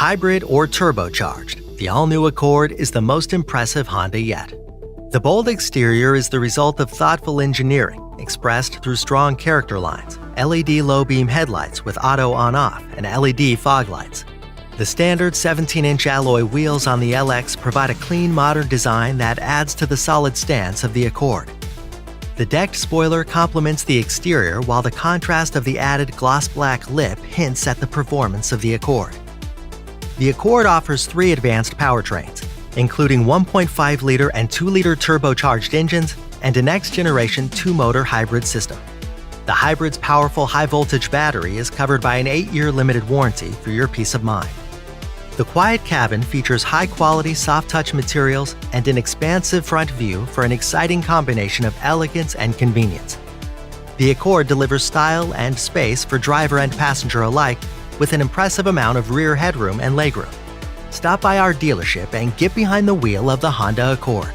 Hybrid or turbocharged, the all-new Accord is the most impressive Honda yet. The bold exterior is the result of thoughtful engineering, expressed through strong character lines, LED low-beam headlights with auto on-off, and LED fog lights. The standard 17-inch alloy wheels on the LX provide a clean, modern design that adds to the solid stance of the Accord. The decked spoiler complements the exterior, while the contrast of the added gloss black lip hints at the performance of the Accord. The Accord offers 3 advanced powertrains, including 1.5-liter and 2-liter turbocharged engines and a next-generation 2-motor hybrid system. The hybrid's powerful high-voltage battery is covered by an 8-year limited warranty for your peace of mind. The quiet cabin features high-quality soft-touch materials and an expansive front view for an exciting combination of elegance and convenience. The Accord delivers style and space for driver and passenger alike, with an impressive amount of rear headroom and legroom. Stop by our dealership and get behind the wheel of the Honda Accord.